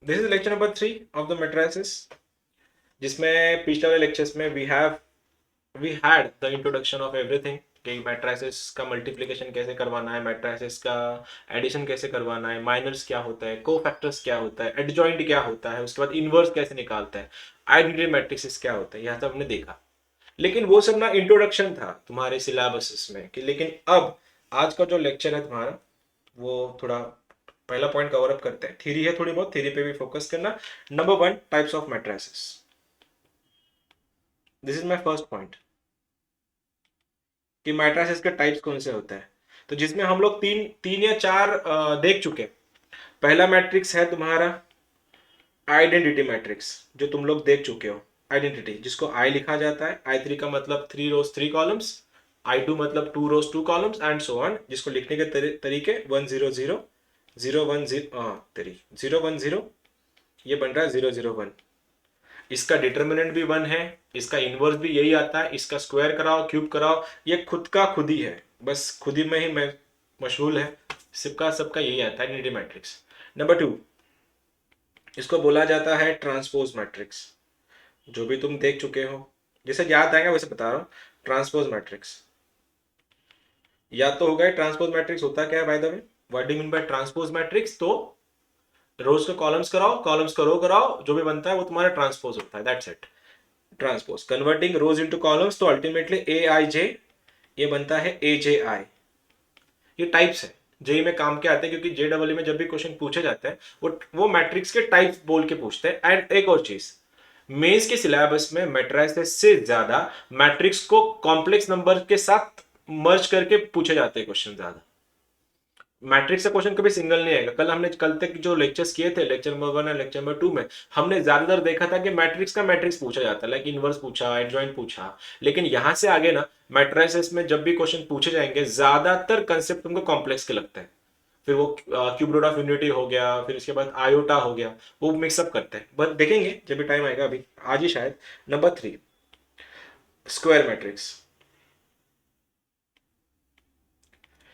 This is lecture number 3 of the matrices, जिसमें पिछले वाले लेक्चर्स में we had the introduction of everything कि मैट्रिसेस का मल्टीप्लिकेशन कैसे करवाना है, मैट्रिसेस का एडिशन कैसे करवाना है, माइनर्स क्या होता है, कोफैक्टर्स क्या होता है, एडजॉइंट क्या होता है, उसके बाद इनवर्स कैसे निकालता है, आइडेंटिटी मैट्रिसेस क्या होता है, यह सब हमने देखा। लेकिन वो सब ना इंट्रोडक्शन था तुम्हारे सिलेबस में कि, लेकिन अब आज का जो लेक्चर है तुम्हारा वो थोड़ा पहला पॉइंट कवर अप करते हैं। थ्योरी है, थोड़ी बहुत थ्योरी पे भी फोकस करना। Number 1, types of matrices. This is my first point कि मैट्रिसेस के टाइप्स कौन से होते हैं। तो जिसमें हम लोग तीन तीन या चार देख चुके। पहला मैट्रिक्स है तुम्हारा आइडेंटिटी मैट्रिक्स, जो तुम लोग देख चुके हो। आइडेंटिटी जिसको आई लिखा जाता है, I3 का मतलब 3 रोज 3 कॉलम्स, I2 मतलब 2 रोज 2 कॉलम्स एंड सो ऑन, जिसको लिखने के तरीके 100 010 010, ये बन रहा है 001। इसका डिटर्मिनेंट भी 1 है, इसका इनवर्स भी यही आता है, इसका स्क्वायर कराओ क्यूब कराओ, ये खुद का खुद ही है, बस खुद ही में ही मैं मशहूर है। सबका सबका यही आता है आइडेंटिटी मैट्रिक्स। नंबर 2, इसको बोला जाता है ट्रांसपोज मैट्रिक्स, जो भी तुम देख चुके हो। जैसे याद आएगा वैसे बता रहा हूँ। ट्रांसपोज मैट्रिक्स याद तो होगा। ट्रांसपोज मैट्रिक्स होता क्या है by the way, what do mean by transpose matrix? तो रोज को कॉलम्स कराओ, कॉलम्स को रो कराओ, जो भी बनता है वो तुम्हारा ट्रांसपोज होता है, that's it. Transpose converting rose into columns, तो अल्टीमेटली ए आई जे ये बनता है ए जे आई। ये टाइप्स है, जेई में काम के आते हैं, क्योंकि JEE में जब भी क्वेश्चन पूछे जाते हैं वो मैट्रिक्स के टाइप्स बोल के पूछते हैं। एंड एक और चीज, मेंस के सिलेबस में मैट्रिसेस से ज्यादा मैट्रिक्स को कॉम्प्लेक्स नंबर के साथ मर्ज करके पूछे जाते हैं क्वेश्चन ज्यादा। मैट्रिक्स का क्वेश्चन कभी सिंगल नहीं आएगा। कल तक जो लेक्चर्स किए थे, लेक्चर नंबर 1 और लेक्चर नंबर 2 में, हमने ज्यादातर देखा था कि मैट्रिक्स का मैट्रिक्स पूछा जाता है, लाइक इनवर्स पूछा, एडजॉइंट पूछा। लेकिन यहां से आगे ना मैट्रिसेस में जब भी क्वेश्चन पूछे जाएंगे, ज्यादातर कंसेप्ट तुमको कॉम्प्लेक्स के लगते हैं। फिर वो क्यूब रूट ऑफ यूनिटी हो गया, फिर उसके बाद आयोटा हो गया, वो मिक्सअप करते हैं। बट देखेंगे जब भी टाइम आएगा, अभी आज ही शायद। Number 3, square matrix.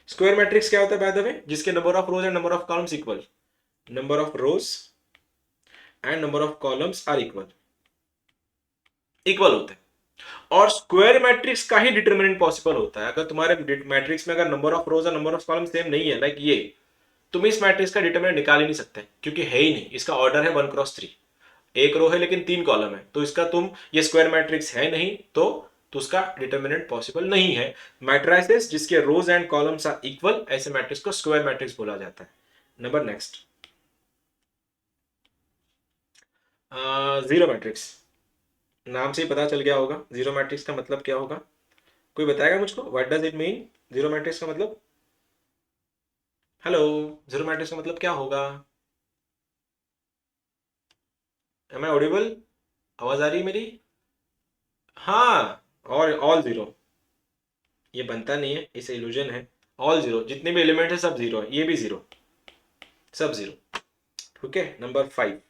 Square matrix क्या होता है बाय द वे? जिसके number of rows and number of columns equal, number of rows and number of columns are equal, equal होते हैं। और स्क्वायर मैट्रिक्स का ही डिटरमिनेंट पॉसिबल होता है। अगर तुम्हारे मैट्रिक्स में अगर नंबर ऑफ रोज और नंबर ऑफ कॉलम सेम नहीं है, लाइक ये, तुम इस मैट्रिक्स का डिटरमिनेंट निकाल ही नहीं सकते, क्योंकि है ही नहीं। इसका ऑर्डर है 1 क्रॉस 3, एक रो है लेकिन 3 कॉलम है, तो इसका तुम, ये स्क्वायर मैट्रिक्स है नहीं, तो उसका डिटरमिनेंट पॉसिबल नहीं है। मैट्रिसेस जिसके रोज एंड कॉलम्स आर इक्वल, ऐसे मैट्रिक्स को स्क्वायर मैट्रिक्स बोला जाता है। Number next, zero matrix. नाम से ही पता चल गया होगा जीरो मैट्रिक्स का मतलब क्या होगा। कोई बताएगा मुझको, what does it mean? Zero matrix का मतलब, हेलो, जीरो मैट्रिक्स का मतलब क्या होगा? Am I audible? आवाज आ रही है मेरी? हाँ, और ऑल जीरो, ये बनता नहीं है, इसे इल्यूजन है। ऑल जीरो, जितने भी एलिमेंट है सब जीरो है, ये भी जीरो, सब जीरो। ठीक है। Number 5,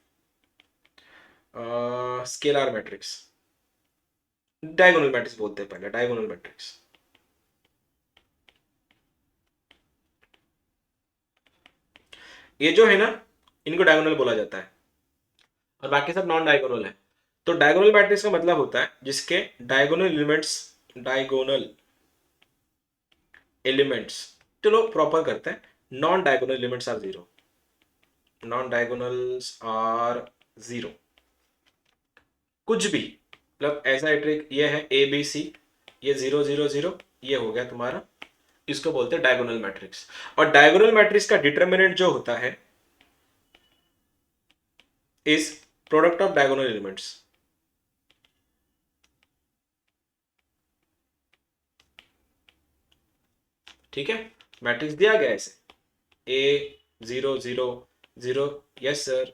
scalar matrix. Diagonal matrix बोलते हैं पहले, डायगोनल मैट्रिक्स। ये जो है ना, इनको डायगोनल बोला जाता है, और बाकी सब नॉन डायगोनल है। तो डायगोनल मैट्रिक्स का मतलब होता है जिसके डायगोनल एलिमेंट्स, डायगोनल एलिमेंट्स, चलो प्रॉपर करते हैं, non diagonal elements are zero, non diagonals are zero. कुछ भी, मतलब ऐसा ट्रिक ये है, ए बी सी, ये 0 0 0, ये हो गया तुम्हारा, इसको बोलते हैं डायगोनल मैट्रिक्स। और डायगोनल मैट्रिक्स का डिटरमिनेंट जो होता है is product of diagonal elements. ठीक है, मैट्रिक्स दिया गया ऐसे, ए 0 0 0, यस सर।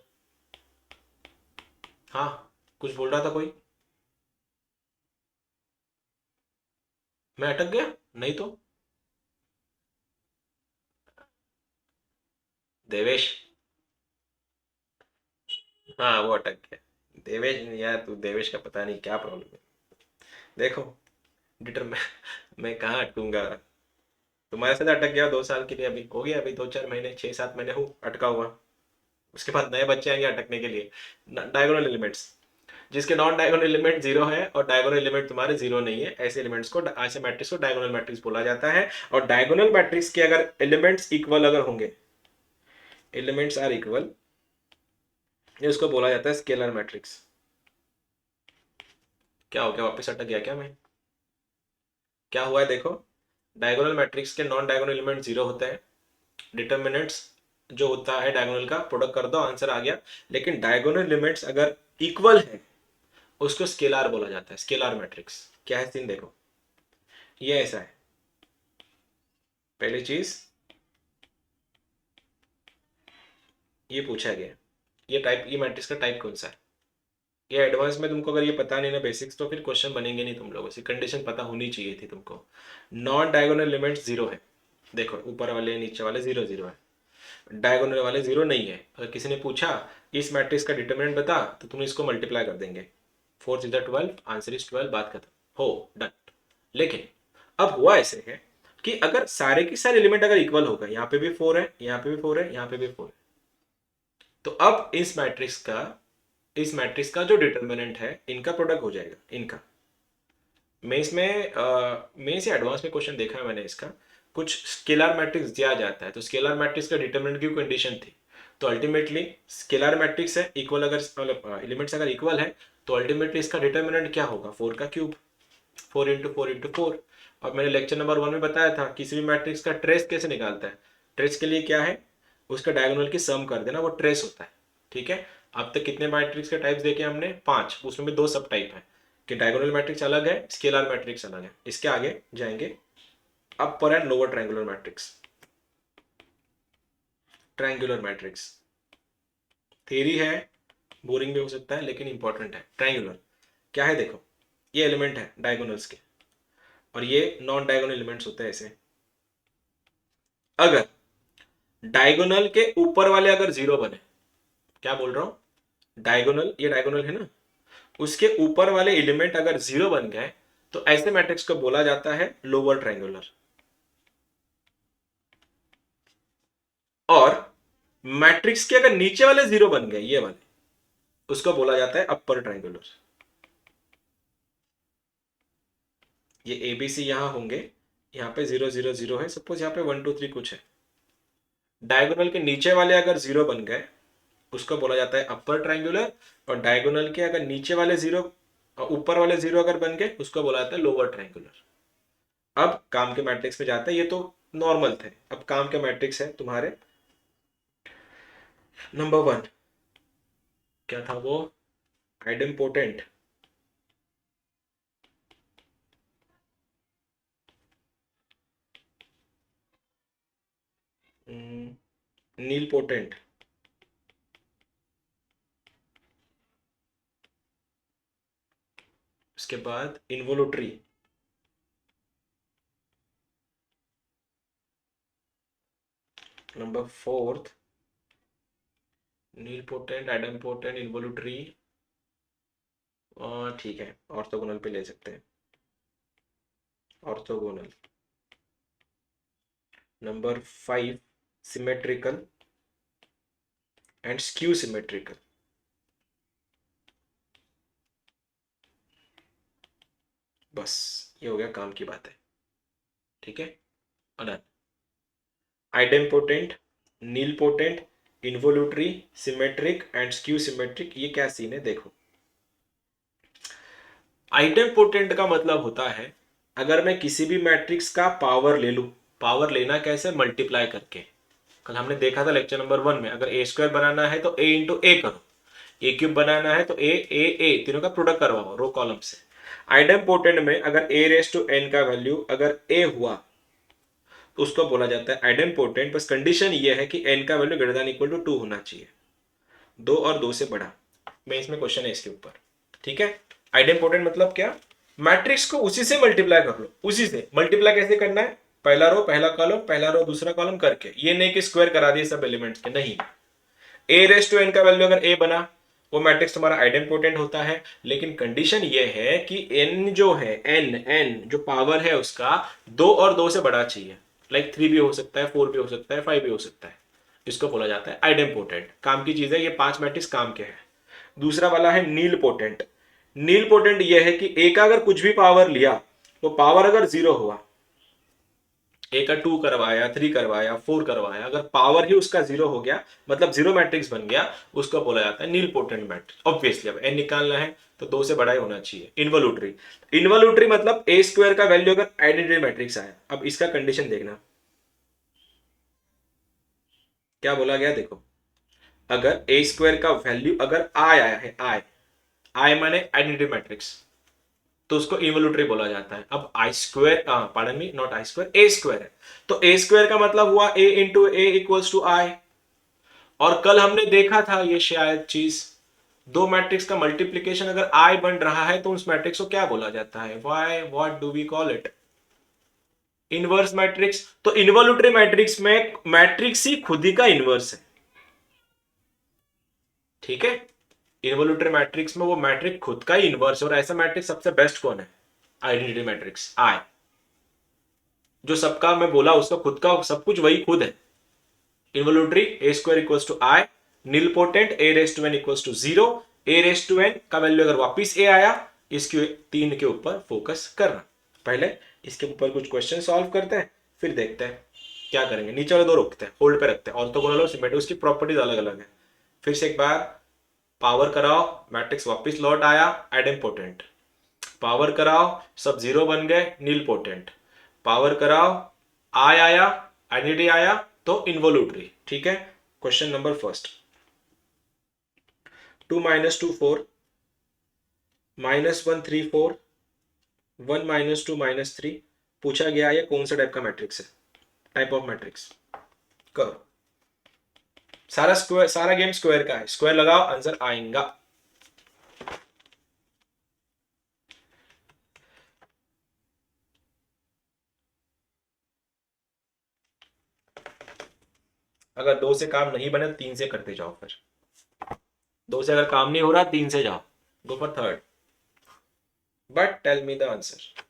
हाँ, कुछ बोल रहा था कोई? मैं अटक गया? नहीं तो। देवेश, हाँ वो अटक गया। देवेश यार, तू देवेश का पता नहीं क्या प्रॉब्लम है। देखो, डिटर मैं कहाँ अटकूंगा? तुम्हारे साथ अटक गया 2 साल के लिए, अभी हो गया, अभी 2 4 महीने 6 7 महीने हूँ अटका हुआ। उसके बाद नए बच्चे आएंगे अटकने के लिए। डायगोनल एलिमेंट्स, जिसके नॉन डायगोनल एलिमेंट जीरो है और डायगोनल एलिमेंट तुम्हारे जीरो नहीं है, ऐसे एलिमेंट्स को, ऐसे मैट्रिक्स को डायगोनल मैट्रिक्स बोला जाता है। और डायगोनल मैट्रिक्स के अगर एलिमेंट्स इक्वल अगर होंगे, एलिमेंट्स आर इक्वल, ये उसको बोला जाता है स्केलर मैट्रिक्स। क्या हो गया, वापस अटक गया क्या मैं? क्या हुआ है देखो, डायगोनल मैट्रिक्स के नॉन डायगोनल एलिमेंट जीरो होते हैं, डिटर्मिनेंट्स जो होता है डायगोनल का प्रोडक्ट कर दो, आंसर आ गया। लेकिन डायगोनल एलिमेंट्स अगर इक्वल है उसको स्केलार बोला जाता है, स्केलार मैट्रिक्स। क्या है सीन देखो, ये ऐसा है। पहली चीज ये पूछा गया, ये टाइप, ये मैट्रिक्स का टाइप कौन सा है। ये एडवांस में तुमको अगर ये पता नहीं ना बेसिक्स, तो फिर क्वेश्चन बनेंगे नहीं तुम लोगों से। कंडीशन पता होनी चाहिए थी तुमको। नॉन डायगोनल एलिमेंट्स जीरो है, देखो ऊपर वाले नीचे वाले जीरो जीरो है, डायगोनल वाले जीरो नहीं है। अगर किसी ने पूछा इस मैट्रिक्स का डिटरमिनेंट बता, तो तुम इसको मल्टीप्लाई कर देंगे, 4 इज 12, आंसर इज 12, बात खत्म हो, डन। लेकिन अब हुआ ऐसे है कि अगर सारे के सारे एलिमेंट अगर इक्वल होगा, यहाँ पे भी 4 है, यहाँ पे भी 4 है, यहाँ पे भी 4 है, तो अब इस मैट्रिक्स का जो डिटर्मिनेंट है इनका प्रोडक्ट हो जाएगा इनका। मैं से एडवांस में क्वेश्चन देखा है मैंने इसका, कुछ स्केलर मैट्रिक्स दिया जाता है, तो स्केलर मैट्रिक्स का डिटर्मिनेंट की कंडीशन थी, तो अल्टीमेटली स्केलर मैट्रिक्स है इक्वल, अगर मतलब एलिमेंट्स अगर इक्वल है, तो अल्टीमेटली इसका डिटर्मिनेंट क्या होगा, 4 का क्यूब, 4 × 4 × 4। और मैंने लेक्चर नंबर 1 में बताया था किसी भी मैट्रिक्स का ट्रेस कैसे निकालता है। ट्रेस के लिए क्या है, उसका डायगोनल की सम कर देना, वो ट्रेस होता है। ठीक है, अब तक कितने मैट्रिक्स के टाइप्स देखे हमने, 5, उसमें भी 2 सब टाइप है कि डायगोनल मैट्रिक्स अलग है, स्केलर मैट्रिक्स अलग है। इसके आगे जाएंगे, upper and lower triangular matrix. Triangular matrix theory है, बोरिंग भी हो सकता है लेकिन इंपॉर्टेंट है। ट्रायंगुलर क्या है देखो, ये एलिमेंट है डायगोनल्स के, और ये नॉन डायगोनल एलिमेंट्स होते हैं ऐसे। अगर डायगोनल के ऊपर वाले अगर जीरो बने, क्या बोल रहा हूं, डायगोनल, ये डायगोनल है ना, उसके ऊपर वाले एलिमेंट अगर जीरो बन गए, तो ऐसे मैट्रिक्स को बोला जाता है लोअर ट्रायंगुलर। और मैट्रिक्स के अगर नीचे वाले जीरो बन गए, ये वाले, उसको बोला जाता है अपर ट्रायंगुलर। ये एबीसी यहां होंगे, यहाँ पे 0 0 0 है, सपोज यहाँ पे 1 2 3 कुछ है, डायगोनल के नीचे वाले अगर जीरो बन गए उसको बोला जाता है अपर ट्रायंगुलर, और डायगोनल के अगर नीचे वाले जीरो और ऊपर वाले जीरो अगर बन गए उसको बोला जाता है लोअर ट्रायंगुलर। अब काम के मैट्रिक्स में जाते हैं, ये तो नॉर्मल थे, अब काम के मैट्रिक्स है तुम्हारे। नंबर 1 क्या था वो, आइडेम्पोटेंट, नील पोटेंट, उसके बाद इन्वोलुटरी, नंबर 4 नील पोटेंट, आइडेम्पोटेंट, इन्वोलुटरी, ठीक है, ऑर्थोगोनल पे ले सकते हैं, orthogonal. Number 5 symmetrical and skew symmetrical. बस ये हो गया काम की बात है, ठीक है, done. Idempotent, nilpotent, involutory, symmetric and skew symmetric, ये क्या सीन है देखो। आइडेम्पोटेंट का मतलब होता है अगर मैं किसी भी मैट्रिक्स का पावर ले लूं, पावर लेना कैसे, मल्टीप्लाई करके। कल हमने देखा था लेक्चर नंबर 1 में, अगर ए स्क्वायर बनाना है तो ए इंटू ए करो, ए क्यूब बनाना है तो ए ए ए तीनों का प्रोडक्ट करवाओ रो कॉलम से। आइडेम्पोटेंट में अगर ए रेस टू एन का वैल्यू अगर ए हुआ तो उसको बोला जाता है आइडेम्पोटेंट। बस कंडीशन ये है कि एन का value greater than equal to 2 होना चाहिए, 2 और 2 से बड़ा। मैं इसमें क्वेश्चन है इसके ऊपर, ठीक है। आइडेम्पोटेंट मतलब क्या, मैट्रिक्स को उसी से मल्टीप्लाई कर लो, उसी से मल्टीप्लाई कैसे करना है, पहला रो पहला कॉलम, पहला रो दूसरा कॉलम करके, ये नहीं कि स्क्वायर करा दिए सब एलिमेंट्स के, नहीं। ए रेस टू एन का वैल्यू अगर ए बना, वो मैट्रिक्स तुम्हारा आइडेम्पोटेंट होता है। लेकिन कंडीशन ये है कि एन जो है, एन एन जो पावर है उसका 2 और 2 से बड़ा चाहिए, लाइक 3 भी हो सकता है, 4 भी हो सकता है, 5 भी हो सकता है। इसको बोला जाता है आइडेम्पोटेंट। काम की चीज है ये, 5 मैट्रिक्स काम के हैं। दूसरा वाला है नील पोटेंट। नील पोटेंट ये है कि ए का अगर कुछ भी पावर लिया तो पावर अगर 0 हुआ, ए का 2 करवाया, 3 करवाया, 4 करवाया, अगर पावर ही उसका 0 हो गया, मतलब 0 मैट्रिक्स बन गया, उसको बोला जाता है नील पोटेंट मैट्रिक्स। ऑब्वियसली अब एन निकालना है तो 2 से बड़ा ही होना चाहिए। इन्वोल्यूटरी, इन्वोल्यूटरी मतलब ए स्क्वायर का वैल्यू अगर आइडेंटिटी मैट्रिक्स आया। अब इसका कंडीशन देखना क्या बोला गया, देखो अगर ए स्क्वायर का वैल्यू अगर आई आया है, आई, आई माने आइडेंटिटी मैट्रिक्स, तो उसको इन्वोल्यूटरी बोला जाता है। अब I square, pardon me, not I square, A square है, तो ए स्क्वायर का मतलब हुआ A into A equals to I. और कल हमने देखा था ये शायद चीज, दो मैट्रिक्स का मल्टीप्लीकेशन अगर आई बन रहा है तो उस मैट्रिक्स को क्या बोला जाता है, why, what do we call it, inverse matrix. तो इन्वोल्यूटरी मैट्रिक्स में मैट्रिक्स ही खुद ही का इनवर्स है, ठीक है। इन्वोल्यूटरी मैट्रिक्स में वो मैट्रिक्स खुद का ही इनवर्स है। और ऐसा मैट्रिक्स सबसे बेस्ट कौन है, आइडेंटिटी मैट्रिक्स आई, जो सबका मैं बोला उसका खुद का सब कुछ वही खुद है। Involutory A square equals to I, nilpotent A raise to n equals to 0, A raise to n का वैल्यू अगर वापिस ए आया, इसके 3 के ऊपर फोकस करना। पहले इसके ऊपर कुछ क्वेश्चन सॉल्व करते हैं, फिर देखते हैं क्या करेंगे। नीचे वाले दो रोकते हैं, होल्ड पे रखते हैं। ऑर्थोगोनल और सिमेट्रिक उसकी प्रॉपर्टीज अलग अलग है। फिर से एक बार पावर कराओ, मैट्रिक्स वापिस लौट आया, आइडेम्पोटेंट। पावर कराओ, सब 0 बन गए, नील पोटेंट। पावर कराओ, आई आया, आइडेंटिटी आया, तो इन्वोल्यूटरी, ठीक है। Question number first, 2 minus 2 4, -1 3 4, 1 -2 -3। पूछा गया ये कौन सा टाइप का मैट्रिक्स है, टाइप ऑफ मैट्रिक्स। करो, सारा स्क्वायर, सारा गेम स्क्वायर का है, स्क्वायर लगाओ आंसर आएगा। अगर 2 से काम नहीं बने तो 3 से करते जाओ। फिर 2 से अगर काम नहीं हो रहा 3 से जाओ, go for third, but tell me the answer.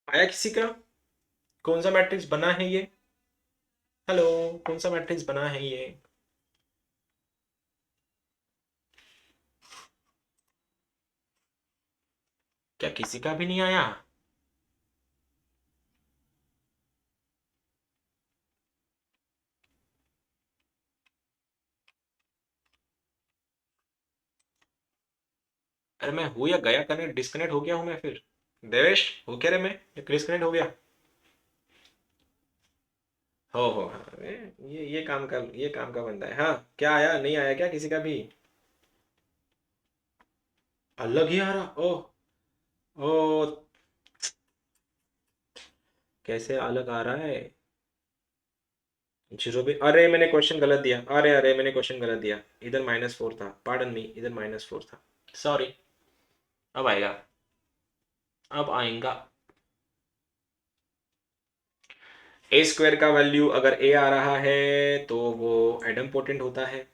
आया किसी का, कौन सा मैट्रिक्स बना है ये, हेलो, कौन सा मैट्रिक्स बना है ये। क्या किसी का भी नहीं आया। अरे मैं हूं या गया, कनेक्ट डिस्कनेक्ट हो गया हूं मैं फिर। देवेश हो क्या रे, मैं डिस्कनेक्ट हो गया। हो हाँ, ये काम का बंदा है। हाँ क्या आया, नहीं आया क्या किसी का भी, अलग ही आ रहा, ओह ओ, कैसे अलग आ रहा है। जीरो भी, अरे मैंने क्वेश्चन गलत दिया, अरे मैंने क्वेश्चन गलत दिया, इधर -4 था, पार्डन मी, इधर -4 था, सॉरी। अब आएगा, अब आएगा। ए स्क्वायर का वैल्यू अगर ए आ रहा है तो वो एडम पोटेंट होता है।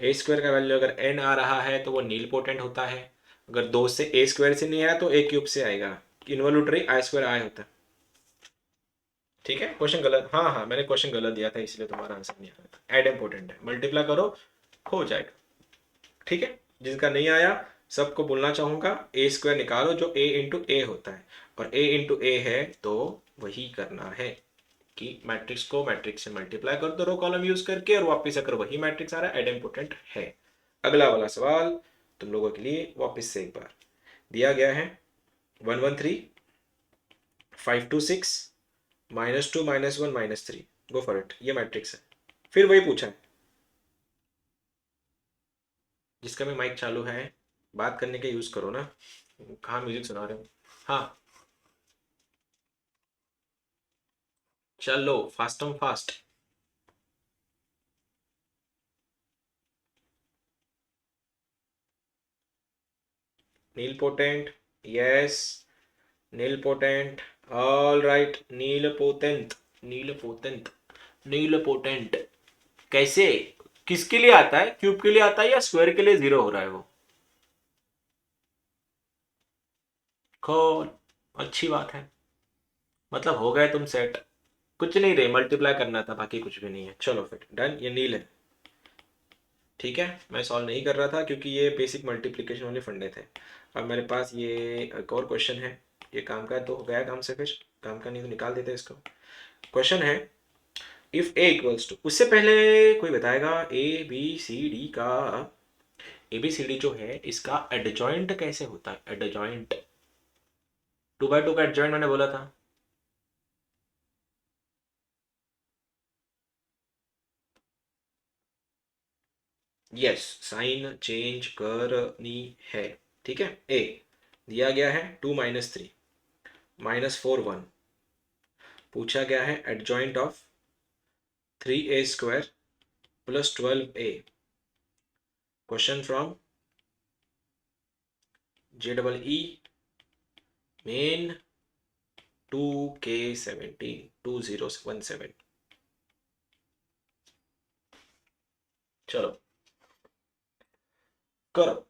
ए स्क्वायर का वैल्यू अगर एन आ रहा है तो वो नील पोटेंट होता है। अगर 2 से ए स्क्वायर से नहीं आया तो ए क्यूब से आएगा, इन्वोल्यूटरी आई स्क्वायर आई होता है। ठीक है, क्वेश्चन गलत, हाँ हाँ मैंने क्वेश्चन गलत दिया था इसलिए तुम्हारा आंसर नहीं आ रहा था। एडम पोटेंट है, मल्टीप्लाई करो हो जाएगा, ठीक है। जिसका नहीं आया सबको बोलना चाहूंगा, ए स्क्वायर निकालो जो ए इंटू ए होता है, और ए इंटू ए है तो वही करना है कि मैट्रिक्स को मैट्रिक्स से मल्टीप्लाई कर दो रो कॉलम यूज करके, और वापस अगर वही मैट्रिक्स आ रहा है एडेम्पोटेंट है। अगला वाला सवाल तुम लोगों के लिए वापस से एक बार दिया गया है, 113, 526, -2 -1 -3, गो फॉर इट, ये मैट्रिक्स है। फिर वही पूछा है। जिसका भी माइक चालू है, बात करने के यूज करो ना, कहाँ म्यूजिक सुना रहे हो। हाँ, चलो fast and fast. Nilpotent, yes, nilpotent, all right, nilpotent, nilpotent, nilpotent. कैसे, किसके लिए आता है, क्यूब के लिए आता है या स्क्वायर के लिए जीरो हो रहा है वो? खोल, अच्छी बात है, मतलब हो गए तुम सेट। कुछ नहीं रे, मल्टीप्लाई करना था, बाकी कुछ भी नहीं है। चलो फिर डन, ये नील है। ठीक है, मैं सॉल्व नहीं कर रहा था क्योंकि ये बेसिक मल्टीप्लिकेशन वाले फंडे थे। अब मेरे पास ये एक और क्वेश्चन है, ये काम का तो हो गया काम से, फिर काम का नहीं तो निकाल देते इसको। क्वेश्चन है, इफ ए इक्वल्स टू, उससे पहले कोई बताएगा ए बी सी डी का, ए बी सी डी जो है इसका एडजॉइंट कैसे होता है? एडजॉइंट, 2 by 2 का एडजॉइंट मैंने बोला था। यस, साइन चेंज करनी है। ठीक है, ए दिया गया है 2 - 3 -4 1, पूछा गया है adjoint of 3a² + 12a। Question from JEE main 2K17 2017। चलो करो।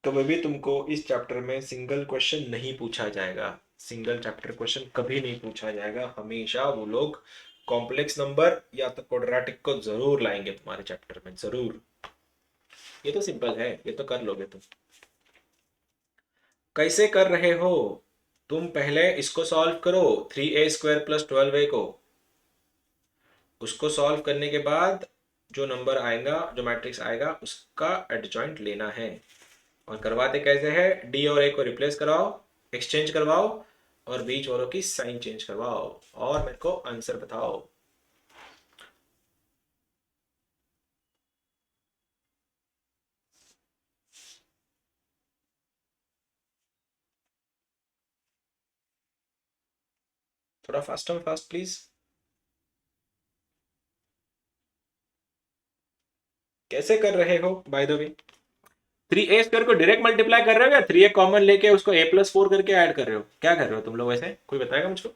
कभी भी तुमको इस चैप्टर में सिंगल क्वेश्चन नहीं पूछा जाएगा, सिंगल चैप्टर क्वेश्चन कभी नहीं पूछा जाएगा। हमेशा वो लोग कॉम्प्लेक्स नंबर या तो क्वाड्रेटिक को जरूर लाएंगे तुम्हारे चैप्टर में, जरूर। ये तो सिंपल है, ये तो कर लोगे तुम। कैसे कर रहे हो? तुम पहले इसको सॉल्व करो, 3a² + 12a को। उसको सॉल्व करने के बाद जो नंबर आएगा, जो मैट्रिक्स आएगा, उसका एडजॉइंट लेना है। और करवाते कैसे है, डी और ए को रिप्लेस कराओ, एक्सचेंज करवाओ, और बीच वालों की साइन चेंज करवाओ, और मेरे को आंसर बताओ। थोड़ा फास्ट एंड फास्ट प्लीज। कैसे कर रहे हो बाय द वे? 3a² को डायरेक्ट मल्टीप्लाई कर रहे हो या 3a कॉमन लेके उसको a + 4 करके ऐड कर रहे हो? क्या कर रहे हो तुम लोग वैसे, कोई बताएगा मुझको?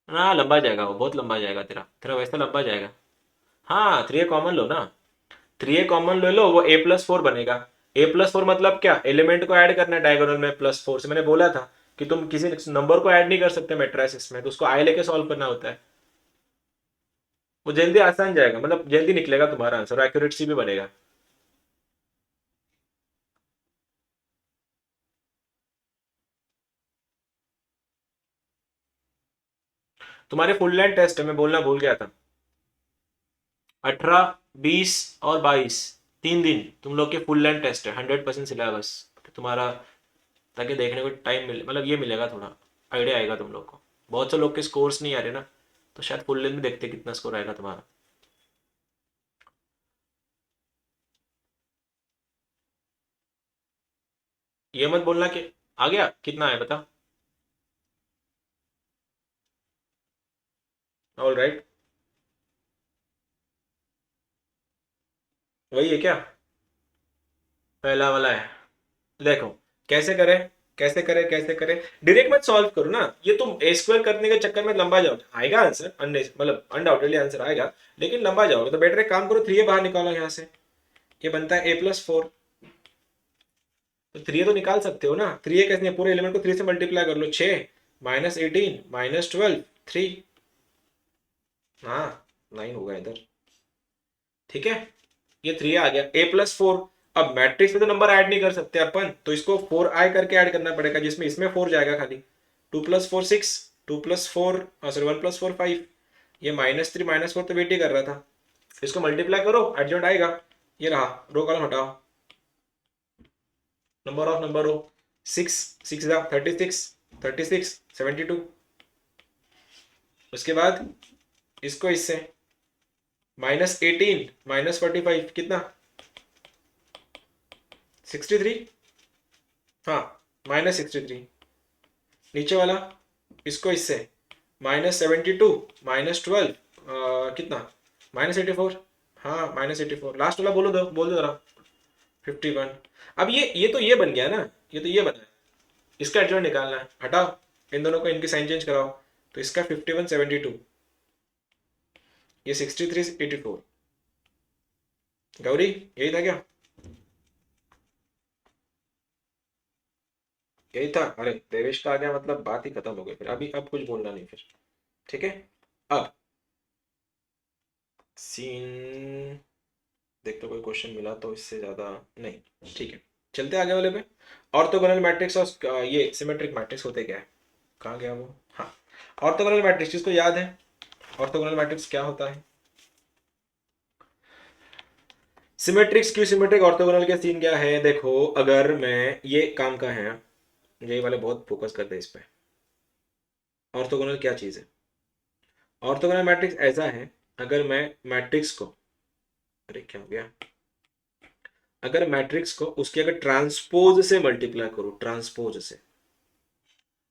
हाँ लंबा जाएगा वो, बहुत लंबा जाएगा तेरा, तेरा वैसे लंबा जाएगा। हाँ 3a कॉमन लो ना, 3a कॉमन ले लो, वो a + 4 बनेगा। a + 4 मतलब क्या, एलिमेंट को ऐड करना है डायगोनल में +4 से। मैंने बोला था कि तुम किसी नंबर को ऐड नहीं कर सकते मैट्रिसेस में, तो उसको आई लेके सॉल्व करना होता है। वो जल्दी आसान जाएगा, मतलब जल्दी निकलेगा तुम्हारा आंसर, एक्यूरेसी भी बनेगा। तुम्हारे फुल लेंथ टेस्ट है, मैं बोलना भूल गया था। 18 20 और 22, 3 दिन तुम लोग के फुल लेंथ टेस्ट है, 100% सिलेबस तुम्हारा, ताकि देखने को टाइम मिले, मतलब ये मिलेगा, थोड़ा आइडिया आएगा तुम लोग को। बहुत से लोग के स्कोर्स नहीं आ रहे ना, तो शायद फुल लेंथ में देखते कितना स्कोर आएगा तुम्हारा। ये मत बोलना कि आ गया, कितना है बता। ऑल राइट, वही है क्या? पहला वाला है। देखो कैसे करें, कैसे करें, कैसे करें। डायरेक्ट मत सॉल्व करो ना, ये तुम a² करने के चक्कर में लंबा जाओगे। आएगा आंसर, मतलब अनडाउटेडली आंसर आएगा, लेकिन लंबा जाओगे। तो बेटर एक काम करो, 3a बाहर निकालो यहाँ से, ये बनता है a + 4। तो 3a तो निकाल सकते हो ना, 3a कैसे नहीं, पूरे एलिमेंट को 3 से मल्टीप्लाई कर लो, 6 -18 -12 3। हाँ 9 होगा इधर। ठीक है, ये 3 आ गया, a + 4। अब मैट्रिक्स में तो नंबर ऐड नहीं कर सकते अपन, तो इसको 4i करके ऐड करना पड़ेगा, जिसमें इसमें 4 जाएगा खाली। 2 + 4 6, 2 + 4 सॉरी 1 + 4 5, ये -3 -4 तो वेट ही कर रहा था। इसको मल्टीप्लाई करो, एडजॉइंट आएगा। ये रहा, रो कॉलम हटाओ, नंबर रो 6 6 36 36 72। उसके बाद इसको इससे -18 -45 कितना 63, हाँ -63। नीचे वाला इसको इससे -72 -12 कितना -84, हाँ -84। लास्ट वाला बोल दो जरा 51। अब ये तो ये बन गया ना, ये तो ये बना है, इसका एडजॉइंट निकालना है, हटाओ इन दोनों को, इनकी साइन चेंज कराओ। तो इसका 51 72, ये 63 84। गौरी यही था क्या? यही था? अरे देवेश का आ गया मतलब बात ही खत्म हो गई फिर, अभी अब कुछ बोलना नहीं फिर, ठीक है। अब सीन देखते कोई क्वेश्चन मिला तो, इससे ज्यादा नहीं, ठीक है। चलते आगे वाले पे। ऑर्थोगोनल मैट्रिक्स और ये सिमेट्रिक मैट्रिक्स होते क्या है? कहाँ गया वो? हाँ, ऑर्थोगोनल मैट्रिक्स जिसको याद है, ऑर्थोगोनल मैट्रिक्स क्या होता है? सिमेट्रिक्स क्यों सिमेट्रिक, ऑर्थोगोनल के सीन क्या है? देखो अगर मैं ये काम का है, ये वाले बहुत फोकस करते हैं इस पे। ऑर्थोगोनल क्या चीज है? ऑर्थोगोनल मैट्रिक्स ऐसा है, अगर मैं मैट्रिक्स को, अरे क्या हो गया, अगर मैट्रिक्स को उसके अगर ट्रांसपोज से मल्टीप्लाई करूं, ट्रांसपोज से,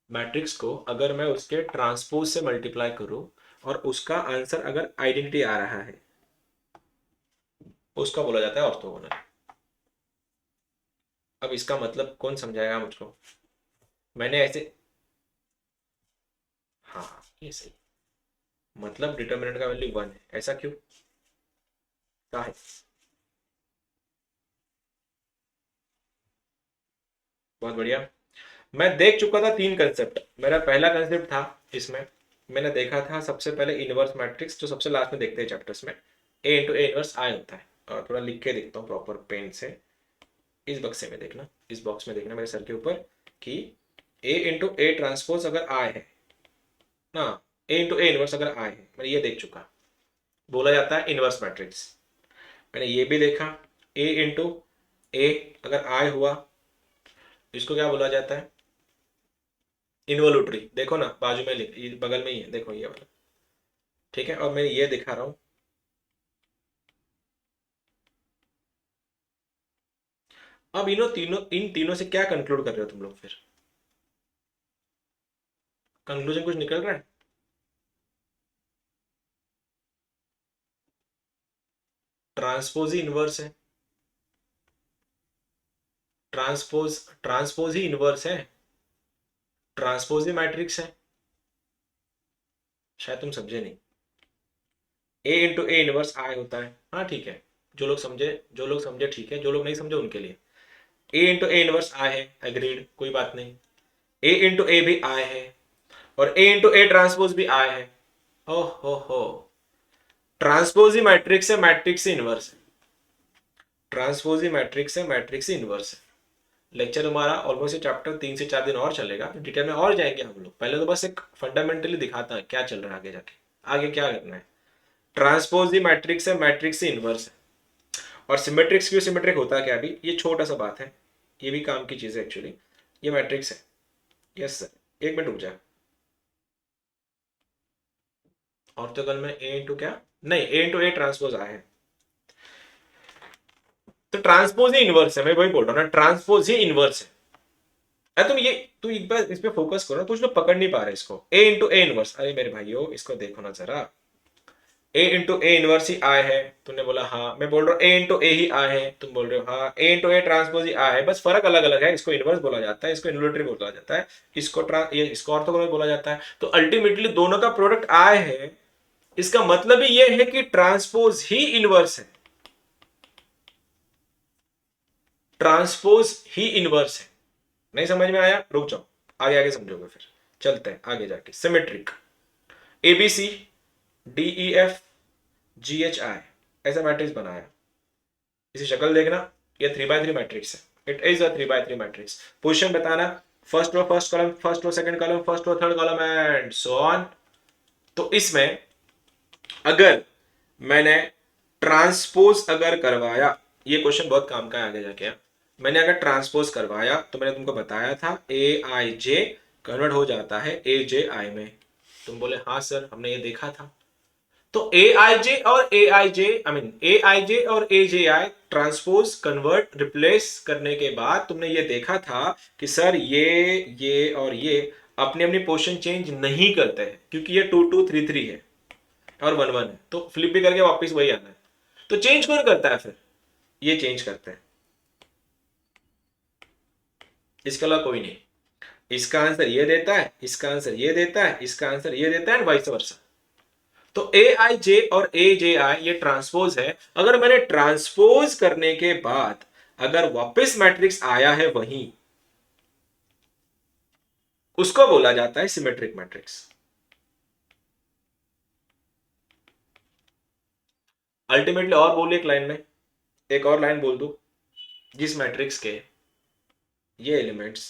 मैट्रिक्स को अगर मैं उसके ट्रांसपोज से मल्टीप्लाई करूं और उसका आंसर अगर आइडेंटिटी आ रहा है, उसका बोला जाता है ऑर्थोगोनल। अब इसका मतलब कौन समझाएगा मुझको? मैंने ऐसे, हाँ ये सही, मतलब डिटर्मिनेंट का वैल्यू 1 है, ऐसा क्यों? क्या है? बहुत बढ़िया। मैं देख चुका था 3 कंसेप्ट। मेरा पहला कंसेप्ट था इसमें, मैंने देखा था सबसे पहले इनवर्स मैट्रिक्स, जो सबसे लास्ट में देखते हैं चैप्टर्स में, ए इंटू ए इनवर्स आई होता है। और थोड़ा लिख के देखता हूँ प्रॉपर पेन से, इस बक्से में देखना, इस बॉक्स में देखना मेरे सर के ऊपर, कि ए इंटू ए ट्रांसपोज अगर आई है ना, ए इंटू ए इनवर्स अगर आई है, मैंने ये देख चुका, बोला जाता है इनवर्स मैट्रिक्स। मैंने ये भी देखा, ए इंटू ए अगर आई हुआ, इसको क्या बोला जाता है? इन्वोल्यूटरी। देखो ना बाजू में लिख, ये बगल में ही है, देखो ये वाला, ठीक है। और मैं ये दिखा रहा हूँ। अब इन तीनों से क्या कंक्लूड कर रहे हो तुम लोग फिर? कंक्लूजन कुछ निकल रहा है? ट्रांसपोज ही इनवर्स है, ट्रांसपोज ही इनवर्स है, ट्रांसपोज ही मैट्रिक्स है। शायद तुम समझे नहीं। ए इंटू ए इनवर्स आई होता है, हाँ ठीक है। जो लोग समझे ठीक है, जो लोग नहीं समझे उनके लिए। ए इंटू ए इनवर्स आई है, एग्रीड, कोई बात नहीं। ए इंटू ए भी आई है, और ए इंटू ए ट्रांसपोज भी आई है। ओह हो, ट्रांसपोज ही मैट्रिक्स है, मैट्रिक्स ही इनवर्स है। ट्रांसपोज ही मैट्रिक्स है, मैट्रिक्स ही इनवर्स है। लेक्चर हमारा ऑलमोस्ट चैप्टर 3 से 4 दिन और चलेगा, डिटेल में और जाएंगे हम लोग। पहले तो बस एक फंडामेंटली दिखाता है क्या चल रहा है आगे जाके, आगे क्या करना है। ट्रांसपोज ही मैट्रिक्स है, मैट्रिक्स ही इनवर्स है। और सिमेट्रिक्स क्यों सिमेट्रिक होता है क्या, अभी ये छोटा सा बात है, ये भी काम की चीज है एक्चुअली। ये मैट्रिक्स है, यस सर, 1 मिनट रुक जा। ऑर्थोगोनल में ए इंटू क्या, नहीं ए इंटू ए ट्रांसपोज आया है, तो ट्रांसपोज ही इनवर्स है, मैं वही बोल रहा हूँ ना, ट्रांसपोज ही इनवर्स है। अरे तुम एक बार इस पे फोकस करो, कुछ लोग पकड़ नहीं पा रहे इसको। ए इंटू ए इनवर्स, अरे मेरे भाइयों इसको देखो ना जरा, ए इंटू ए इनवर्स ही आए है, तुमने बोला हाँ, मैं बोल रहा हूँ ए इंटू ए ही आए है, तुम बोल रहे हो हाँ, ए इंटू ए ट्रांसपोज ही आए है, बस फर्क अलग अलग है। इसको इनवर्स बोला जाता है, इसको इन्वोल्यूटरी बोला जाता है, इसको ऑर्थोगोनल बोला जाता है। तो अल्टीमेटली दोनों का प्रोडक्ट आए है, इसका मतलब ही ये है कि ट्रांसपोज ही इनवर्स है, ट्रांसपोज ही इनवर्स है। नहीं समझ में आया? रुक जाओ, आगे आगे समझोगे फिर। चलते हैं आगे जाके। सिमेट्रिक, एबीसी DEF GHI, ऐसा मैट्रिक्स बनाया, इसी शक्ल देखना, ये 3x3 मैट्रिक्स है, it is a 3x3 matrix. Position बताना, first row first column, first row second column, first row third column and so on. तो इसमें अगर मैंने ट्रांसपोज अगर करवाया, ये क्वेश्चन बहुत काम का है आगे जाके, मैंने अगर ट्रांसपोज करवाया तो मैंने तुमको बताया था ए आई जे कन्वर्ट हो जाता है ए जे आई में। तुम बोले हाँ सर हमने ये देखा था। तो ए आई जे और ए I J I mean A I जे और ए जे आई ट्रांसपोज कन्वर्ट रिप्लेस करने के बाद तुमने ये देखा था कि सर ये और ये अपनी अपनी पोजीशन चेंज नहीं करते हैं, क्योंकि ये 2 2 3 3 है और 1 1 है, तो फ्लिप भी करके वापस वही आना है। तो चेंज कौन करता है फिर? ये चेंज करते हैं, इसके अलावा कोई नहीं। इसका आंसर ये देता है, इसका आंसर ये देता है, इसका आंसर ये देता है एंड वाइस वर्सा। तो ए आई जे और ए जे आई ये ट्रांसपोज है। अगर मैंने ट्रांसपोज करने के बाद अगर वापस मैट्रिक्स आया है वहीं, उसको बोला जाता है सिमेट्रिक मैट्रिक्स। अल्टीमेटली और बोलिए एक लाइन में, एक और लाइन बोल दो, जिस मैट्रिक्स के ये एलिमेंट्स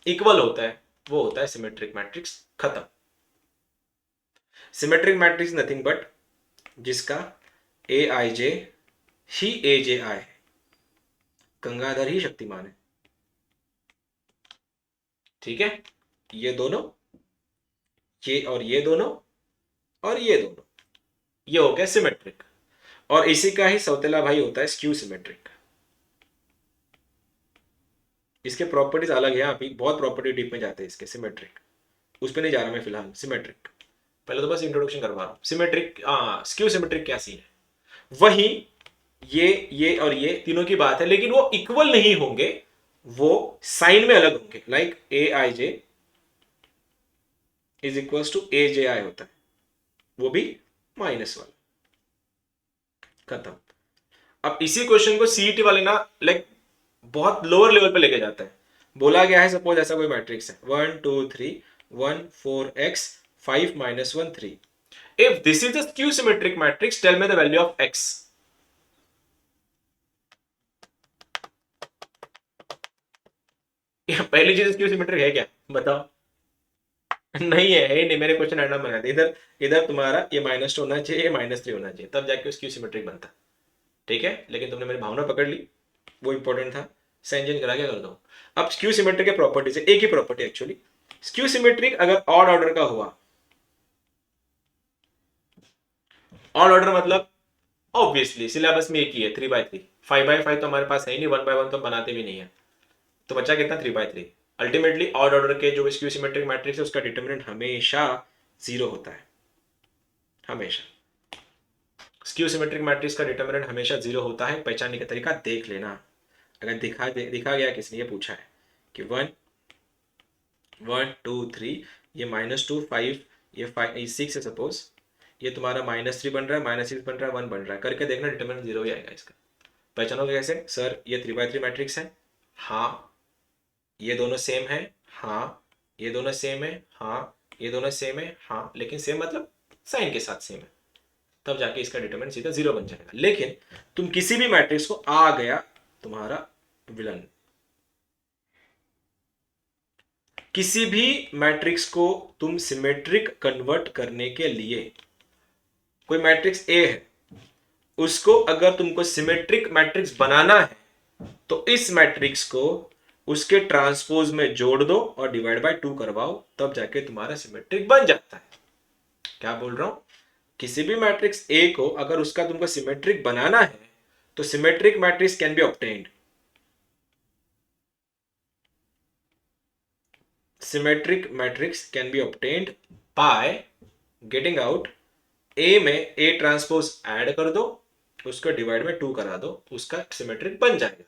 इक्वल होता है वो होता है सिमेट्रिक मैट्रिक्स। खत्म। सिमेट्रिक मैट्रिक्स नथिंग बट जिसका ए I J he A J आई है, गंगाधर ही शक्तिमान है। ठीक है, ये दोनों, ये और ये दोनों और ये दोनों, ये हो गया सिमेट्रिक। और इसी का ही सौतेला भाई होता है स्क्यू सिमेट्रिक। इसके प्रॉपर्टीज अलग है, अभी बहुत प्रॉपर्टी डीप में जाते हैं इसके सिमेट्रिक, उस पर नहीं जा रहा मैं फिलहाल। सिमेट्रिक पहले तो बस इंट्रोडक्शन करवा रहा हूं। सिमेट्रिक स्क्यू सिमेट्रिक क्या सीन है? वही ये और ये तीनों की बात है, लेकिन वो इक्वल नहीं होंगे, वो साइन में अलग होंगे। Like A I J is equal to A J I होता है, वो भी माइनस वाला। खत्म। अब इसी क्वेश्चन को सीईटी वाले ना लाइक बहुत लोअर लेवल पे लेके जाता है। बोला गया है सपोज ऐसा कोई मैट्रिक्स है 1 2 3 1 4 x 5 -1 3। If this is a skew symmetric matrix tell me the value of x। पहली चीज स्क्यू सिमेट्रिक है क्या बताओ? नहीं है, है नहीं। मेरे क्वेश्चन रैंडम बना दे। इधर इधर तुम्हारा ये -2 होना चाहिए, ये -3 होना चाहिए, तब जाके स्क्यू सिमेट्रिक बनता। ठीक है, लेकिन तुमने मेरी भावना पकड़ ली, वो इंपॉर्टेंट था। साइन चेंज करा, क्या कर दो। अब स्क्यू सिमेट्रिक के प्रॉपर्टीज है, एक ही प्रॉपर्टी एक्चुअली। स्क्यू सिमेट्रिक अगर ऑड ऑर्डर का हुआ, ऑड ऑर्डर मतलब ऑब्वियसली सिलेबस में एक ही है 3x3। 5x5 तो हमारे पास है ही नहीं, 1x1 तो बनाते भी नहीं है, तो बच्चा कितना 3x3। अल्टीमेटली ऑड ऑर्डर के जो स्क्यू सिमेट्रिक मैट्रिक्स है उसका डिटरमिनेंट हमेशा 0 होता है, हमेशा। स्क्यू सिमेट्रिक मैट्रिक्स का डिटरमिनेंट हमेशा 0 होता है। पहचानने का तरीका देख लेना, अगर दिखा गया किसने ये पूछा है कि 1 1 2 3 ये -2 5 ये 5 ये 6 है सपोज, ये तुम्हारा -3 बन रहा है, -6 बन रहा है, 1 बन रहा है, करके देखना डिटरमिनेंट 0 ही आएगा इसका। पहचानोगे कैसे? सर ये 3x3 मैट्रिक्स है, हाँ। ये दोनों सेम है, हाँ। ये दोनों सेम है, हाँ। ये दोनों सेम है, हाँ। लेकिन सेम मतलब साइन के साथ सेम है, तब जाके इसका डिटरमिनेंट सीधा 0 बन जाएगा। लेकिन तुम किसी भी मैट्रिक्स को, आ गया तुम्हारा विलन, किसी भी मैट्रिक्स को तुम सिमेट्रिक कन्वर्ट करने के लिए, कोई मैट्रिक्स ए है, उसको अगर तुमको सिमेट्रिक मैट्रिक्स बनाना है तो इस मैट्रिक्स को उसके ट्रांसपोज में जोड़ दो और डिवाइड बाय 2 करवाओ, तब जाके तुम्हारा सिमेट्रिक बन जाता है। क्या बोल रहा हूं? किसी भी मैट्रिक्स ए को अगर उसका तुमको सिमेट्रिक बनाना है तो symmetric matrix can be obtained. Symmetric matrix can be obtained by getting out A में ए ट्रांसपोज ऐड कर दो, उसको डिवाइड में 2 करा दो, उसका सिमेट्रिक बन जाएगा।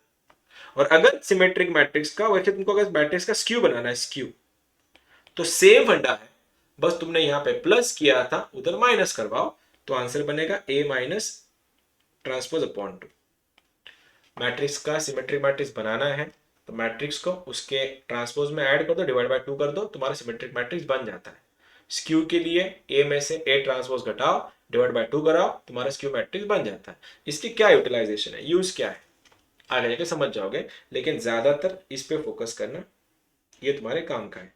और अगर सिमेट्रिक मैट्रिक्स का, वैसे तुमको अगर मैट्रिक्स का स्क्यू बनाना है, स्क्यू, तो सेम फंडा है, बस तुमने यहां पे प्लस किया था, उधर माइनस करवाओ, तो आंसर बनेगा ए माइनस ट्रांसपोज अपॉन 2। मैट्रिक्स का सिमेट्रिक मैट्रिक्स बनाना है तो मैट्रिक्स को उसके ट्रांसपोज में ऐड कर दो, डिवाइड बाय 2 कर दो, तुम्हारा सिमेट्रिक मैट्रिक्स बन जाता है। स्क्यू के लिए ए में से ए ट्रांसपोज घटाओ, डिवाइड बाय 2 कराओ, तुम्हारा स्क्यू मैट्रिक्स बन जाता है। इसकी क्या यूटिलाइजेशन है, यूज क्या है? आगे जाके समझ जाओगे, लेकिन ज्यादातर इस पे फोकस करना, ये तुम्हारे काम का है।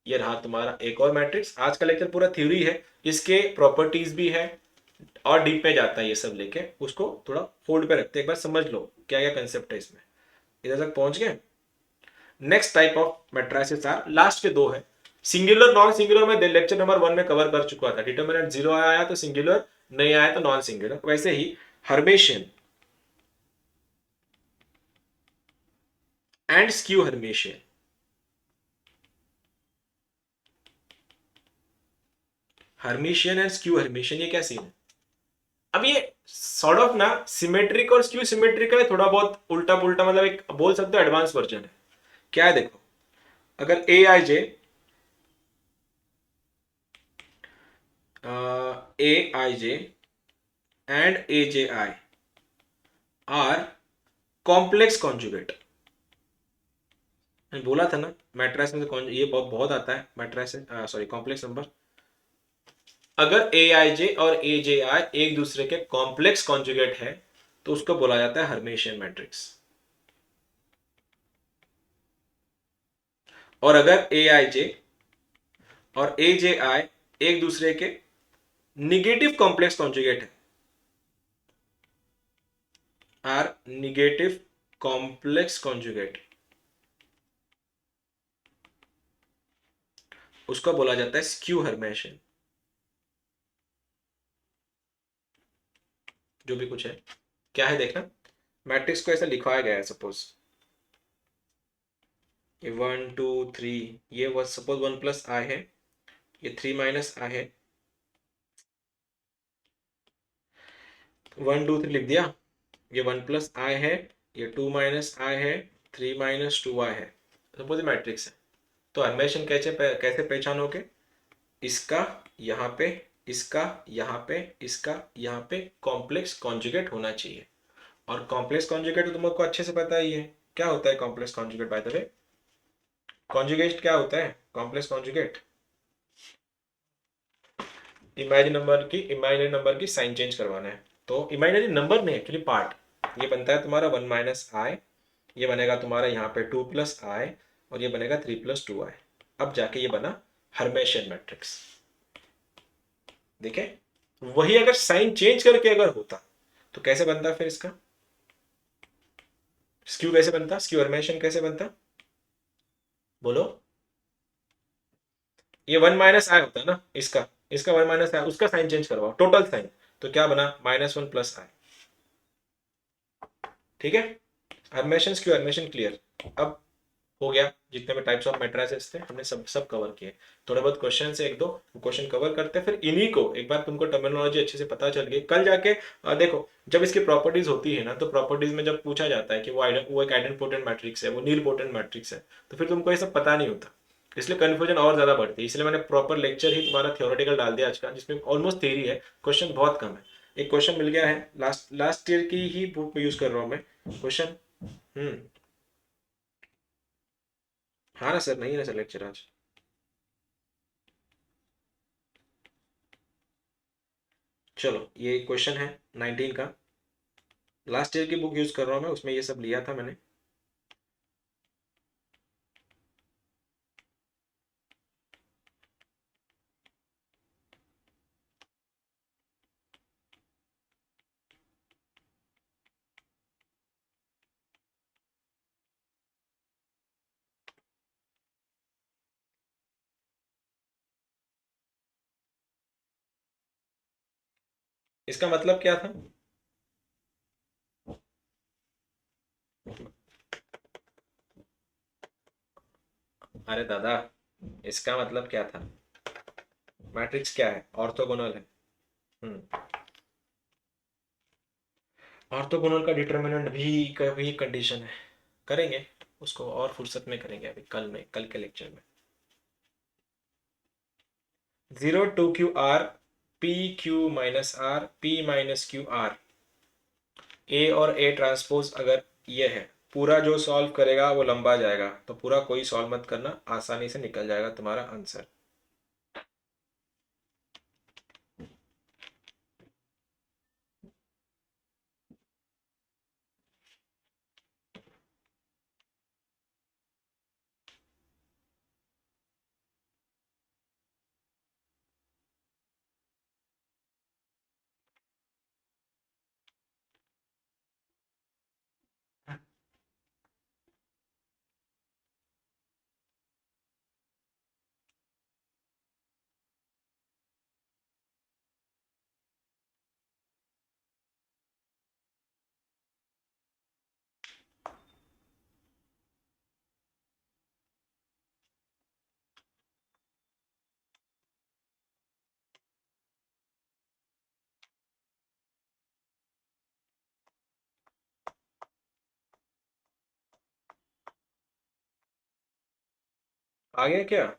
ये रहा तुम्हारा एक और मैट्रिक्स। आज का लेक्चर पूरा थ्योरी है, इसके प्रॉपर्टीज भी है और डीप में जाता है, ये सब लेके उसको थोड़ा होल्ड पे रखते हैं, एक बार समझ लो क्या क्या कंसेप्ट है इसमें। इधर तक पहुंच गए। Next type of matrices are, last के दो है सिंगुलर नॉन सिंगुलर। में लेक्चर नंबर 1 में कवर कर चुका था, डिटरमिनेंट 0 आया तो सिंगुलर, नहीं आया तो नॉन सिंगुलर। वैसे ही हर्मेशियन एंड स्क्यू हर्मेशियन। हर्मेशियन एंड स्क्यू हर्मेशियन, ये क्या सीन है? अब ये सॉर्ट ऑफ ना सिमेट्रिक और स्क्यू सिमेट्रिक का थोड़ा बहुत उल्टा पुल्टा, मतलब एक बोल सकते हो एडवांस वर्जन है। क्या है देखो, अगर A I J, A I J and A J I are complex conjugate. मैंने बोला था ना मैट्रिक्स में से ये बहुत बहुत आता है मैट्रिक्स, सॉरी कॉम्प्लेक्स नंबर। अगर ए आई जे और ए जे आई एक दूसरे के कॉम्प्लेक्स कॉन्जुगेट है तो उसको बोला जाता है हर्मेशियन मैट्रिक्स। और अगर ए आई जे और ए जे आई एक दूसरे के निगेटिव कॉम्प्लेक्स कॉन्जुगेट है, आर निगेटिव कॉम्प्लेक्स कॉन्जुगेट, उसको बोला जाता है स्क्यू हर्मेशियन। जो भी कुछ है, क्या है देखना, मैट्रिक्स को ऐसा लिखवाया गया है, सपोज ये 1 2 3, ये सपोज 1 + i है, ये 3 - i है, 1 2 3 लिख दिया। ये 1 + i है, ये 2 - i है, 3 - 2i है, सपोज मैट्रिक्स है। तो हर्मेशियन कैसे कैसे पहचानोगे? इसका यहाँ पे, इसका यहाँ पे, इसका यहाँ पे कॉम्प्लेक्स कॉन्जुगेट होना चाहिए। और कॉम्प्लेक्स कॉन्जुगेट तो तुमको अच्छे से पता ही है क्या होता है complex conjugate. Bye the way conjugate क्या होता है? कॉम्प्लेक्स कॉन्जुगेट इमेजिनरी नंबर की साइन चेंज करवाना है। तो इमेजिनरी नंबर नहीं, एक्चुअली पार्ट। ये बनता है तुम्हारा 1 - i, ये बनेगा तुम्हारा यहाँ पे 2 + i, और ये बनेगा 3 + 2i। अब जाके ये बना हर्मेशियन मैट्रिक्स। देखे, वही अगर साइन चेंज करके अगर होता तो कैसे बनता फिर इसका स्क्यू? कैसे बनता स्क्यू हर्मेशियन? कैसे बनता बोलो? ये 1 - i होता है ना, इसका इसका 1 - i, उसका साइन चेंज करवाओ, टोटल साइन। तो क्या बना? -1 + i। ठीक है, हर्मेशियन स्क्यू हर्मेशियन क्लियर। अब हो गया, जितने भी टाइप्स ऑफ मैट्रिसेस थे हमने सब सब कवर किए। थोड़े बहुत क्वेश्चन से एक दो क्वेश्चन कवर करते हैं, फिर इन्हीं को एक बार तुमको टर्मिनोलॉजी अच्छे से पता चल गई, कल जाके देखो जब इसकी प्रॉपर्टीज होती है ना, तो प्रॉपर्टीज में जब पूछा जाता है कि वो एक आइडेंटिपोटेंट मैट्रिक्स है, वो नील पोटेंट मैट्रिक्स है, तो फिर तुमको ये सब पता नहीं होता, इसलिए कन्फ्यूजन और ज्यादा बढ़ती है। इसलिए मैंने प्रॉपर लेक्चर ही तुम्हारा थियोरेटिकल डाल दिया आज का, जिसमें ऑलमोस्ट थ्योरी है, क्वेश्चन बहुत कम है। एक क्वेश्चन मिल गया है, लास्ट लास्ट ईयर की ही बुक यूज कर रहा हूँ मैं क्वेश्चन। हम्म। हाँ ना सर, नहीं है ना सर लेक्चर आज। चलो ये क्वेश्चन है 19 का, लास्ट ईयर की बुक यूज कर रहा हूँ मैं, उसमें ये सब लिया था मैंने। इसका मतलब क्या था? अरे दादा, इसका मतलब क्या था? मैट्रिक्स क्या है? ऑर्थोगोनल है। हम्म। ऑर्थोगोनल का डिटरमिनेंट भी कंडीशन है, करेंगे उसको और फुर्सत में करेंगे, अभी कल में, कल के लेक्चर में। 0 2 q r p q - r ए और ए ट्रांसपोज अगर ये है, पूरा जो सॉल्व करेगा वो लंबा जाएगा, तो पूरा कोई सॉल्व मत करना, आसानी से निकल जाएगा तुम्हारा आंसर। आ गया क्या?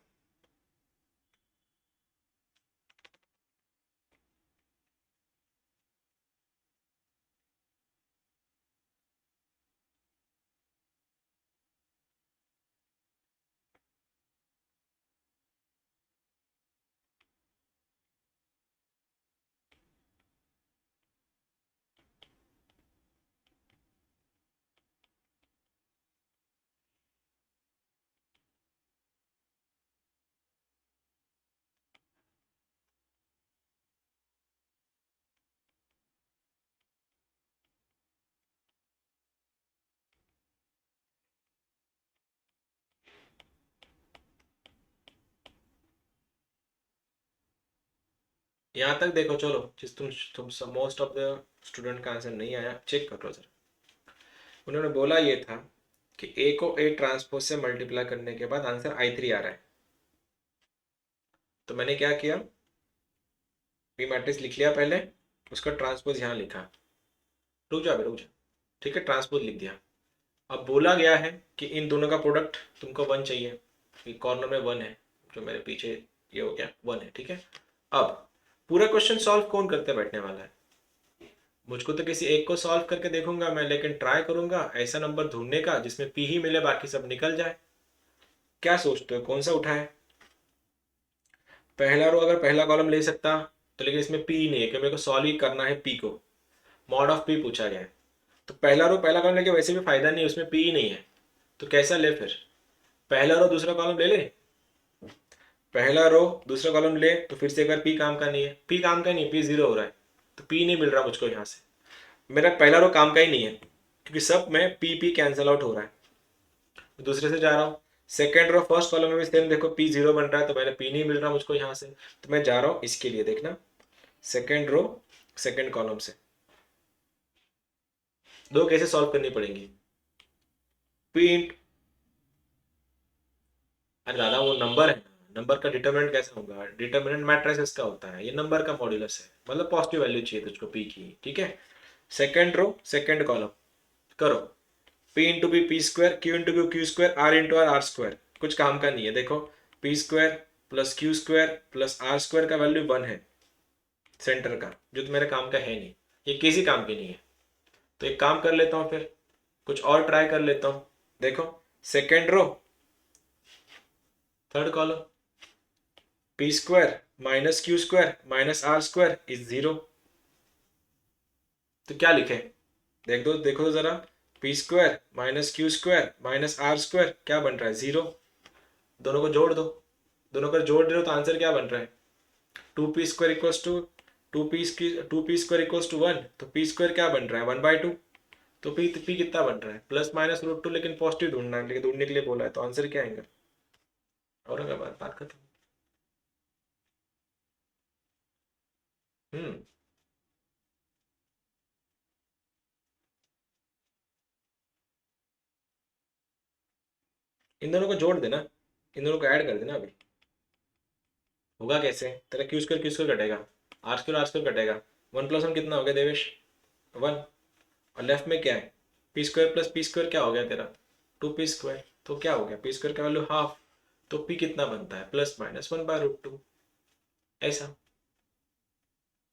यहाँ तक देखो, चलो जिस तुम मोस्ट ऑफ द स्टूडेंट का आंसर नहीं आया, चेक करो जरा। उन्होंने बोला ये था कि ए को ए ट्रांसपोज से मल्टीप्लाई करने के बाद आंसर I3 आ रहा है। तो मैंने क्या किया, पी मैट्रिक्स लिख लिया पहले, उसका ट्रांसपोज यहाँ लिखा। रुक जा बे, रुक जा। ठीक है, ट्रांसपोज लिख दिया। अब बोला गया है कि इन दोनों का प्रोडक्ट तुमको 1 चाहिए, कॉर्नर में 1 है, जो मेरे पीछे ये हो गया 1 है, ठीक है। अब पूरा क्वेश्चन सॉल्व कौन करते बैठने वाला है? मुझको तो किसी एक को सॉल्व करके देखूंगा मैं, लेकिन ट्राई करूंगा ऐसा नंबर ढूंढने का जिसमें पी ही मिले, बाकी सब निकल जाए। क्या सोचते हो, कौन सा उठाए? पहला रो अगर पहला कॉलम ले सकता तो, लेकिन इसमें पी नहीं है, क्योंकि मेरे को सॉल्व ही करना है पी को। मॉड ऑफ पी पूछा गया है, तो पहला रो पहला कॉलम लेके वैसे भी फायदा नहीं है, उसमें पी ही नहीं है। तो कैसा ले फिर? पहला रो दूसरा कॉलम ले ले। पहला रो दूसरा कॉलम ले तो फिर से, अगर पी काम का नहीं है, पी काम का नहीं है, पी जीरो हो रहा है, तो पी नहीं मिल रहा मुझको यहाँ से। मेरा पहला रो काम का ही नहीं है, क्योंकि सब में पी पी कैंसिल आउट हो रहा है। दूसरे से जा रहा हूँ, सेकेंड रो फर्स्ट कॉलम में भी सेम, देखो पी जीरो बन रहा है, तो मैंने पी नहीं मिल रहा मुझको यहाँ से, तो मैं जा रहा हूँ इसके लिए, देखना सेकेंड रो सेकेंड कॉलम से। दो कैसे सॉल्व करनी पड़ेंगी? पी इंट, अरे दादा वो नंबर है, नंबर का डिटरमिनेंट कैसे होगा? डिटरमिनेंट मैट्रिसेस का होता है, ये नंबर का मॉड्यूलस है, मतलब पॉजिटिव वैल्यू चाहिए तुझको पी की, ठीक है। सेकेंड रो सेकेंड कॉलम करो, P into P P square, Q into Q Q square, R into R R square. कुछ काम का नहीं है, देखो P square plus Q square plus R square का वैल्यू 1 है सेंटर का, जो तो मेरे काम का है नहीं, ये किसी काम की नहीं है। तो एक काम कर लेता हूँ फिर, कुछ और ट्राई कर लेता हूँ। देखो second row third column, P square minus Q square minus R square is 0। तो क्या लिखे, देख दो, देखो तो जरा, P square minus Q square minus R square क्या बन रहा है? 0। दोनों को जोड़ दो, दोनों को जोड़ रहे हो तो आंसर क्या बन रहा है? Two P square equals to two P square equals to 1, तो पी स्क्वायर क्या बन रहा है? 1/2। तो पी कितना बन रहा है? प्लस माइनस रूट 2, लेकिन पॉजिटिव ढूंढना है, लेकिन ढूंढने के लिए बोला है, तो आंसर क्या आएगा? औरंगाबाद, बात खत्म। हम्म। इन दोनों को जोड़ देना, इन दोनों को ऐड कर देना अभी। होगा कैसे? तेरा क्यू स्क्वायर कटेगा, आर स्क्वायर कटेगा, 1 + 1 कितना हो गया देवेश? 1। और लेफ्ट में क्या है? P square plus P square क्या हो गया तेरा? 2p²। तो क्या हो गया? पी स्क्वायर का वैल्यू हाफ, तो पी कितना बनता है? Plus minus 1/√2। ऐसा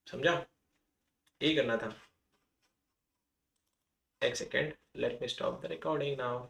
समझा? यही करना था। एक second, let me stop the recording now.